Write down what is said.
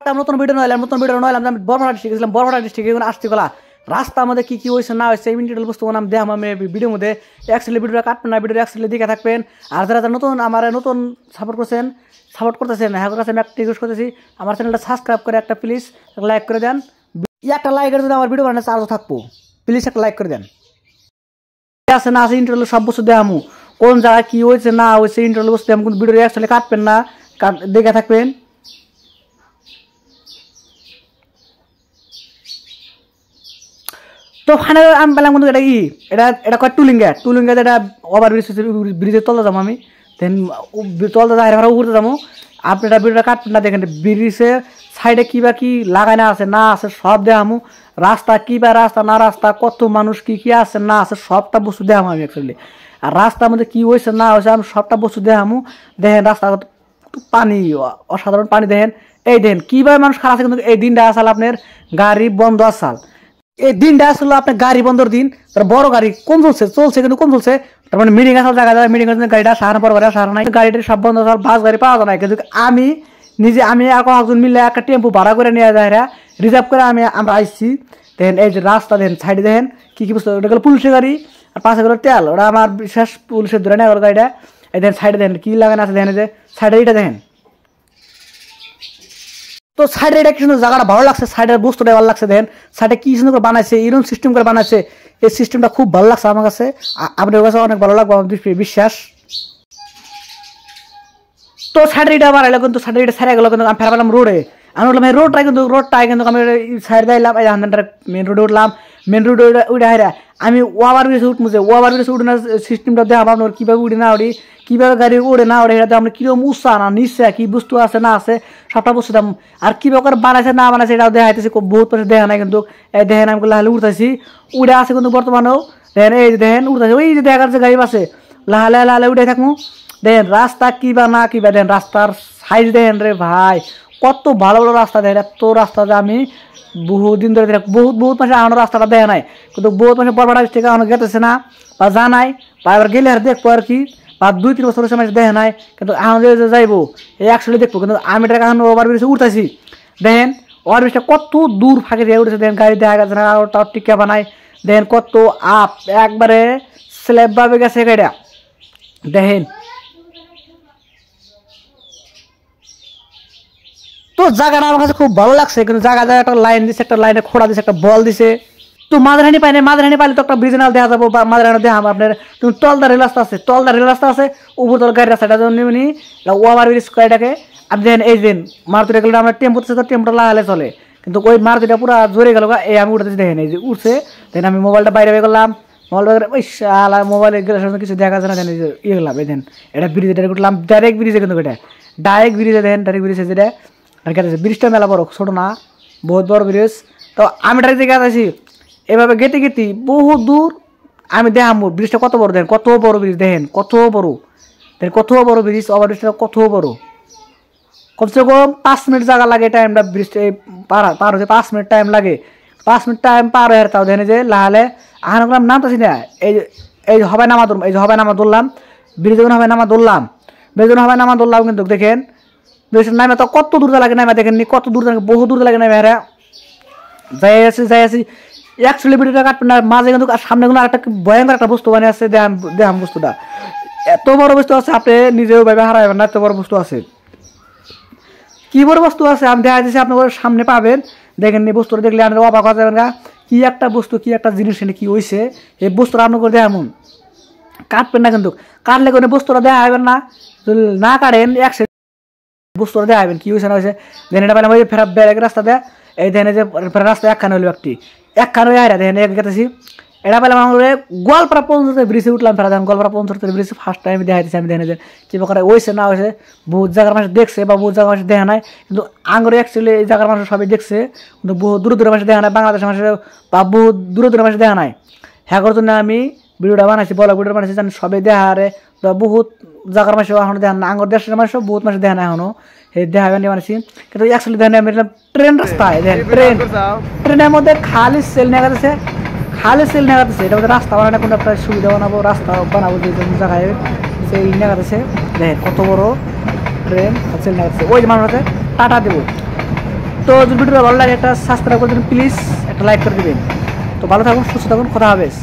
নতুন ভিডিও নইলাম আমি বরপেটা ডিস্ট্রিক্ট গেছিলাম। বরপেটা ডিস্ট্রিক্টে এখন আসতে গেলা রাস্তার মধ্যে কি হয়েছে না হয়েছে ইন্ডিটেল বস্তু নাম দেখাম আমি ভিডিওর মধ্যে। অ্যাকচুয়ালি ভিডিওটা কাটবেন না, ভিডিওটা অ্যাকচুয়ালি দেখে থাকবেন। আর যারা নতুন আমার নতুন সাপোর্ট করতেছেন হ্যাঁ কাছে আমি একটা রিকোয়েস্ট করতেছি, আমার চ্যানেলটা সাবস্ক্রাইব করে একটা প্লিজ লাইক করে দেন। একটা লাইকের যদি আমার ভিডিও বানানো চার্জ থাকবো, প্লিজ একটা লাইক করে দেন। আছে না আছে ইন্টারভিউ সব বস্তু দেখামু, কোন জায়গায় কি হয়েছে না হয়েছে ইন্টারভিউ বস্তু দেখাম, কিন্তু ভিডিও অ্যাকচুয়ালি কাটবেন না, দেখে থাকবেন। তো ফাইনাল আমি পেলাম কিন্তু এটা কয় টুলিঙ্গা এটা ওভার ব্রিজের তলে যাবো আমি, দেন তলতে যাই উঠতে যাবো। আপনি এটা ভিডিওটা কাটবেন না, দেখেন ব্রিজের সাইডে কিবা কি লাগাই না আছে সব দেখামু। রাস্তা কিবা রাস্তা না রাস্তা কত মানুষ কি আছে না আছে সবটা বস্তু দেখামু আমি অ্যাকচুয়ালি। আর রাস্তার মধ্যে কি হয়েছে না হয়েছে আমি সবটা বস্তু দেখামু। দেখেন রাস্তা পানি অসাধারণ পানি, দেখেন এই দেখেন কিভাবে মানুষ খারাপ আছে। কিন্তু এই দিনটা আসাল আপনার গাড়ি বন্ধ আসাল, এই দিনটা আসলে আপনার গাড়ি বন্ধর দিন। তার বড় গাড়ি কম চলছে কিন্তু কম চলছে, তার মানে মিটিং আসাল জায়গা মিটিং গাড়িটা সারা পর সারা নাই, গাড়িটা সব বন্ধ আসাল, বাস গাড়ি পাওয়া যায় না। কিন্তু আমি একজন মিলে একটা টেম্পো ভাড়া করে নিয়ে যায় রিজার্ভ করে আমরা আইসি। দেখেন এই যে রাস্তা দেখেন সাইডে দেখেন কি বুঝতে, ওটা গেলো পুলিশের গাড়ি আর পাশে গেলো তেল, ওটা আমার বিশেষ পুলিশের ধরে নেয় গাড়িটা। এই দেখেন সাইডে দেখেন কি লাগানো আছে, দেখেন যে সাইডে এইটা দেখেন। তো সাইডে এটা কি সুন্দর জায়গাটা ভালো লাগছে, সাইডের বস্তুটা ভালো লাগছে, দেখেন সাইডে কি সুন্দর করে বানাইছে, এরকম সিস্টেম করে বানাইছে। এই সিস্টেমটা খুব ভালো লাগছে আমার কাছে, আপনার কাছে অনেক ভালো লাগবে আমার বিশ্বাস। তো সাইডে এটা বাড়াইলো কিন্তু সাইডে এটা ছাড়া গেলো, কিন্তু আমি ফেরা পেলাম রোডে। আমি বললাম এই রোডটাই কিন্তু আমি সাইড দিলাম, এই মেন রোডে উঠলাম। মেন রোডে উঠে হাইরা আমি ওভার ব্রিজে উঠমুছে, ওভার ব্রিজে উঠে সিস্টেমটা দেখাম আপনার কীভাবে উঠে না উঠি, কীভাবে গাড়ি উড়ে না উড়ে, এটা আমরা কীরকম উৎসাহ না নিচ্ছে কি বস্তু আছে না আছে সবটা বস্তু দাম। আর কীভাবে করে বানাইছে না বানাইছে এটাও দেখাইতেছি, বহুত পয়সা দেখা নাই কিন্তু এই দেখেন আমি লাহালে উঠতেছি, উড়ে আছে কিন্তু বর্তমানেও দেখেন এই যে দেখেন উঠতেছি, ওই যে দেখা যাচ্ছে গাড়ি আছে লাহালে উঠে থাকবো। দেখেন রাস্তা কিবা না কিবা, দেখেন রাস্তার সাইজ দেখেন রে ভাই কত ভালো ভালো রাস্তা, দেখেন এত রাস্তা যে আমি বহুত দিন ধরে বহুত মাসে আমার রাস্তাটা দেয় নাই, কিন্তু বহুত মাসে বরপেটা থেকে এখনো গেতেছে না বা জানাই বা এবার গেলে আর দেখবো আর কি, বা 2-3 বছরের সময় দেখে নাই। কিন্তু এখন যে যাইবো এই একচুয়ালি দেখবো, কিন্তু আমি এটা এখন ওভার ব্রিজে উঠতেছি। দেখেন ওভার ব্রিজটা কত দূর ফাঁকে দিয়ে উঠেছে, দেখেন গাড়ি দেখা গেছে না, তাও টিকা বানায়। দেখেন কত আপ একবারে স্ল্যাব ভাবে গেছে গাড়িটা, দেখেন। তো জায়গাটা আমার কাছে খুব ভালো লাগছে, কিন্তু জায়গা একটা লাইন দিছে, একটা লাইনে খোড়া দিছে, একটা বল দিছে। তো মাঝরানি পাই না, মাঝরানি পাইলে তো একটা ব্রিজনাল দেখা যাবো, বা মাঝরানি দেখা আপনার তুমি তলদা রেল রাস্তা আছে উপর তল গাড়ি রাস্তাটা নিবনি ওভার ব্রিজ গাড়িটাকে। আপনি দেখেন এই দিন মারুতিটা গেলে আমরা টেম্পোটা লাগালে চলে, কিন্তু ওই মারুতিটা পুরো জোরে গেল এই আমি উঠতেছি, দেখেন এই যে উঠছে। দেখেন আমি মোবাইলটা বাইরে বের করলাম, মোবাইলে গেলে কিছু দেখা যায় না, দেখেন ইয়ে গেলাম এই দেন এটা ব্রিজে ডাইরেক্ট উঠলাম, ডাইরেক্ট ব্রিজে কিন্তু এটা ডাইরেক্ট ব্রিজে দেখেন, ডাইরেক্ট ব্রিজে যেটা আর গেছে ব্রিজটা মেলা বড় ছোটো না, বহুত বড় ব্রিজ। তো আমি ডাইরেক্ট গেতে আছি এভাবে গেতে বহু দূর আমি দেখাম ব্রিজটা কত বড়, দেখেন কত বড় ব্রিজ, দেখেন কত বড় ব্রিজ, ওভার ব্রিজটা কত বড়। কমসে কম 5 মিনিট জায়গা লাগে টাইমটা ব্রিজটা পার হতে 5 মিনিট টাইম লাগে, 5 মিনিট টাইম পার হয়ে তাও দেখেন যে লাহালে আহান করলাম নামতেছি না। এই যে হবে নামা ধরলাম ব্রিজ যখন হবে নামা ধরলাম কিন্তু দেখেন নামে তো কত দূর লাগে নামে, দেখেননি কত দূর লাগে, বহু দূর লাগে নামে হেরা যাই আছি একচুয়ালি ভিডিওটা কাটবেন না মাঝে, কিন্তু সামনে কোনো একটা ভয়ঙ্কর একটা বস্তু মানে আছে, দেখাম বস্তুটা এত বড় বস্তু আছে আপনি নিজেও ভাবে হারাইবেন না, এত বড় বস্তু আছে। কি বড় বস্তু আছে আমি দেখা দিচ্ছি আপনার সামনে পাবেন, দেখেননি বস্তুটা দেখলে আপনার অবাক হয়ে যাবেন, কি একটা বস্তু কি একটা জিনিস কি হয়েছে এই বস্তুটা আপনার করে দেখামুন। কাটবেন না কিন্তু, কাটলে কোনো বস্তুটা দেখা হবেন না, যদি না কাটেন বস্তুটা দেখাবেন কি হয়েছে না হয়েছে। দেন এটা পেলাম ওই ফেরা ব্যারেক রাস্তা দেয়, এই দেখেন যে রাস্তা একখানে হইলো একখানে হয়ে হারা দেখেন গেতেছি। এটা পেলাম আমাদের গোয়ালপাড়া পর্যন্ত ব্রিজে উঠলাম, ফেরা দেখেন গোয়ালপাড়া পর্যন্ত ব্রিজে ফার্স্ট টাইম দেখাইতেছি আমি, দেখেন যে কী প্রকারে হয়েছে না হয়েছে। বহুত জায়গার মানুষ দেখছে বা বহুত জায়গার মানুষ দেখা নাই, কিন্তু আঙুরে অ্যাকচুয়ালি এই জায়গার মানুষ সবাই দেখছে, কিন্তু বহু দূরে মানুষ দেখা নাই, বাংলাদেশের মানুষের বা বহু দূরে মানুষ দেখা নাই। হ্যাঁ করার জন্য আমি ভিডিওটা বানাইছি, বলা ভিডিওটা বানাইছি যেন সবাই দেখা হারে, বা বহুত জায়গার মানুষ এখনো দেখা না, আঙুর দেশের মানুষ বহুত মানুষ দেখা না এখনো এই দেখাবেন বানাইছি। কিন্তু অ্যাকচুয়ালি দেখেন আমি ট্রেন রাস্তায় দেখেন ট্রেনের মধ্যে খালি সেল নেওয়া যাচ্ছে, এটা মধ্যে রাস্তা বানানো কোনো একটা সুবিধা রাস্তা বানাবো যে জায়গায় সেই নেওয়া যাচ্ছে। দেখেন কত বড় ট্রেন সেল নেওয়া যাচ্ছে, ওই যে মানুষ আছে টাটা দেবো তো যদি ভিডিওটা ভালো লাগে একটা সাবস্ক্রাইব করে দিন প্লিজ, একটা লাইক করে দিবেন। তো ভালো থাকুন, সুস্থ থাকুন, খোদা হাফেজ।